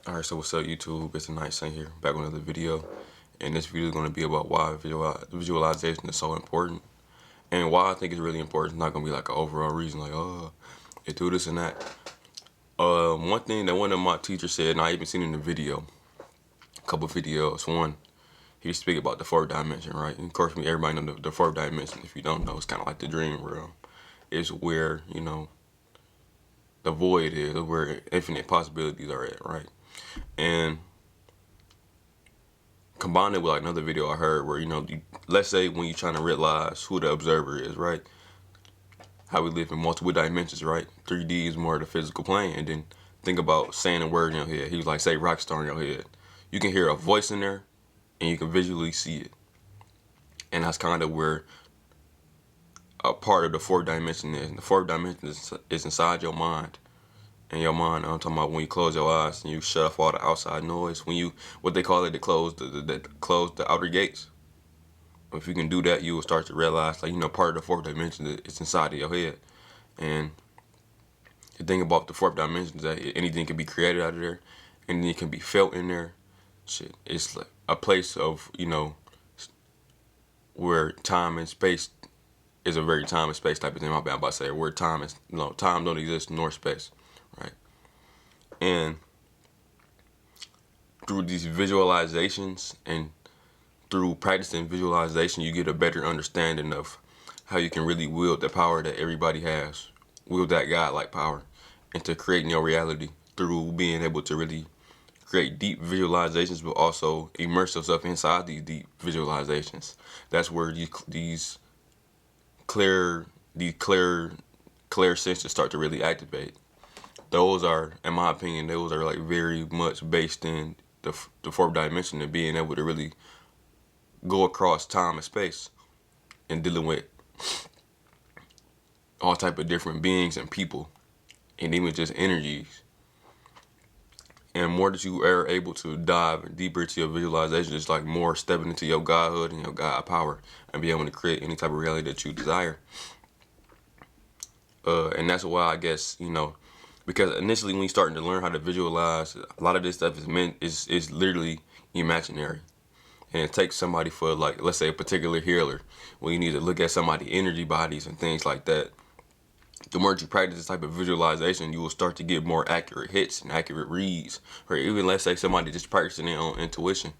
Alright, so what's up YouTube? It's a Night Saint here, back with another video. And this video is going to be about why visualization is so important. And why I think it's really important. It's not going to be like an overall reason, like, oh, it do this and that. One thing that one of my teachers said, and I even seen in the video, a couple videos. One, he speak about the fourth dimension, right? And of course, everybody know the fourth dimension. If you don't know, it's kind of like the dream realm. It's where, the void is, where infinite possibilities are at, right? And combine it with like another video I heard where, let's say when you're trying to realize who the observer is, right? How we live in multiple dimensions, right? 3D is more of the physical plane. And then think about saying a word in your head. He was like, say rock star in your head. You can hear a voice in there and you can visually see it. And that's kind of where a part of the fourth dimension is. And the fourth dimension is inside your mind. And your mind, I'm talking about when you close your eyes and you shut off all the outside noise. When you, what they call it, to close the outer gates. If you can do that, you will start to realize, like, part of the fourth dimension is inside of your head. And the thing about the fourth dimension is that anything can be created out of there. Anything can be felt in there. Shit, it's like a place of, where time and space is a very time and space type of thing. My bad, I'm about to say, where time is, time don't exist nor space. Right. And through these visualizations and through practicing visualization, you get a better understanding of how you can really wield the power that everybody has, wield that God-like power, into creating your reality through being able to really create deep visualizations, but also immerse yourself inside these deep visualizations. That's where these clear senses start to really activate. Those are, in my opinion, those are like very much based in the fourth dimension and being able to really go across time and space and dealing with all type of different beings and people and even just energies. And more that you are able to dive deeper into your visualization, it's like more stepping into your godhood and your God power and be able to create any type of reality that you desire. And that's why I guess, because initially when you're starting to learn how to visualize, a lot of this stuff is literally imaginary. And it takes somebody for, like, let's say a particular healer, when you need to look at somebody's energy bodies and things like that. The more you practice this type of visualization, you will start to get more accurate hits and accurate reads. Or even, let's say, somebody just practicing their own intuition.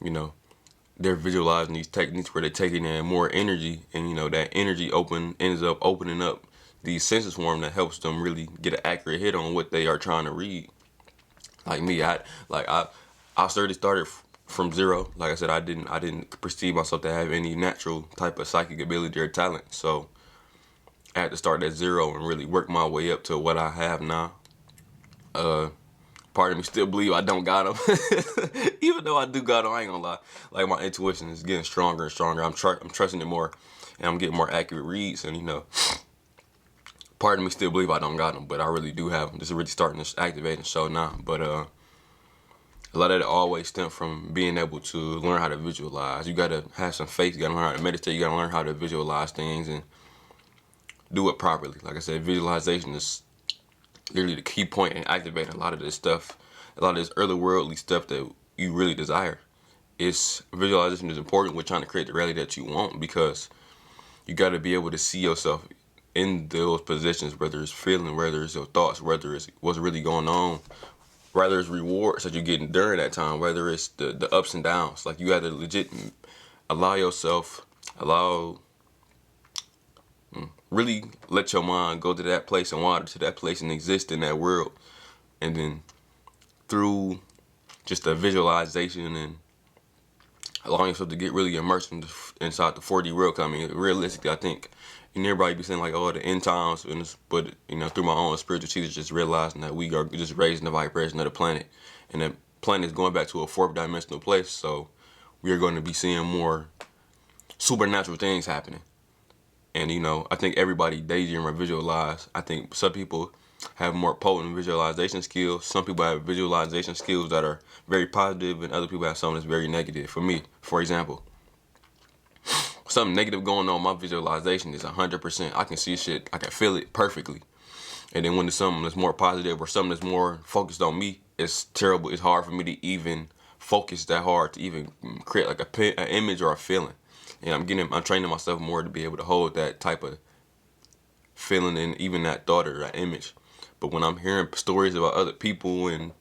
They're visualizing these techniques where they're taking in more energy, and that energy ends up opening up these senses for them that helps them really get an accurate hit on what they are trying to read. Like me, I started from zero. Like I said, I didn't perceive myself to have any natural type of psychic ability or talent. So I had to start at zero and really work my way up to what I have now. Part of me still believe I don't got them. Even though I do got them, I ain't gonna lie. Like, my intuition is getting stronger and stronger. I'm trusting it more, and I'm getting more accurate reads. And part of me still believe I don't got them, but I really do have them. This is really starting to activate and show now. But a lot of it always stems from being able to learn how to visualize. You gotta have some faith. You gotta learn how to meditate. You gotta learn how to visualize things and do it properly. Like I said, visualization is literally the key point in activating a lot of this stuff, a lot of this otherworldly stuff that you really desire. Visualization is important with trying to create the reality that you want, because you got to be able to see yourself in those positions, whether it's feeling, whether it's your thoughts, whether it's what's really going on, whether it's rewards that you're getting during that time, whether it's the ups and downs. Like, you got to legit really let your mind go to that place and wander to that place and exist in that world. And then through just the visualization and allowing yourself to get really immersed inside the 4D world. I mean, realistically, I think, and everybody be saying like, oh, the end times, but through my own spiritual teachers, just realizing that we are just raising the vibration of the planet, and the planet is going back to a fourth dimensional place. So we are going to be seeing more supernatural things happening. And I think everybody daydream or visualize. I think some people have more potent visualization skills. Some people have visualization skills that are very positive, and other people have something that's very negative. For me, for example, something negative going on, my visualization is 100%. I can see shit, I can feel it perfectly. And then when there's something that's more positive or something that's more focused on me, it's terrible. It's hard for me to even focus that hard to even create like an image or a feeling. And I'm training myself more to be able to hold that type of feeling and even that thought or that image. But when I'm hearing stories about other people, and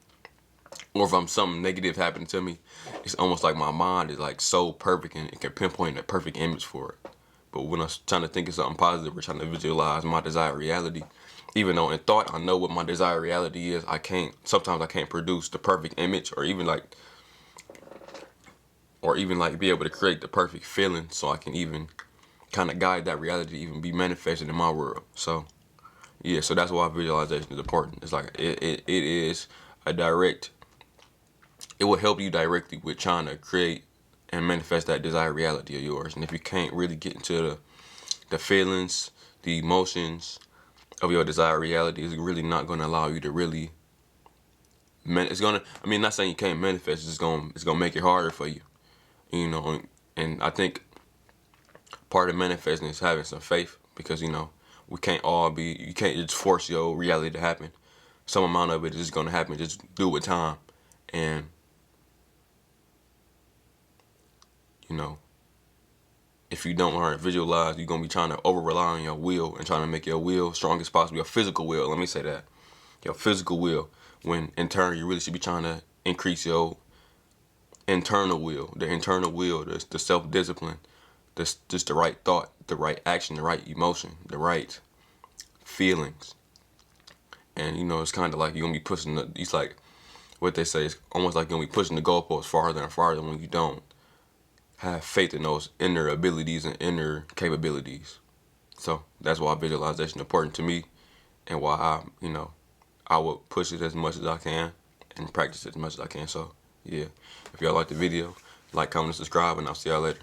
or if I'm something negative happening to me, it's almost like my mind is like so perfect and it can pinpoint a perfect image for it. But when I'm trying to think of something positive or trying to visualize my desired reality, even though in thought I know what my desired reality is, sometimes I can't produce the perfect image or even like be able to create the perfect feeling so I can even kind of guide that reality to even be manifested in my world. So yeah, so that's why visualization is important. It's like it is a direct, it will help you directly with trying to create and manifest that desired reality of yours. And if you can't really get into the feelings, the emotions of your desired reality, it's really not going to allow you to really it's gonna, I mean, not saying you can't manifest, it's gonna make it harder for you, you know. And I think part of manifesting is having some faith, because we can't all be, you can't just force your reality to happen. Some amount of it is gonna happen. Just do it with time. And if you don't learn to visualize, you're gonna be trying to over rely on your will and trying to make your will strong as possible. Your physical will, let me say that. Your physical will, when in turn you really should be trying to increase your internal will, the self-discipline, just the right thought, the right action, the right emotion, the right feelings. And it's kind of like you're gonna be pushing it's like what they say, it's almost like you're gonna be pushing the goalposts farther and farther when you don't have faith in those inner abilities and inner capabilities. So that's why visualization is important to me, and why I would push it as much as I can and practice it as much as I can. So yeah, if y'all like the video, like, comment, and subscribe, and I'll see y'all later.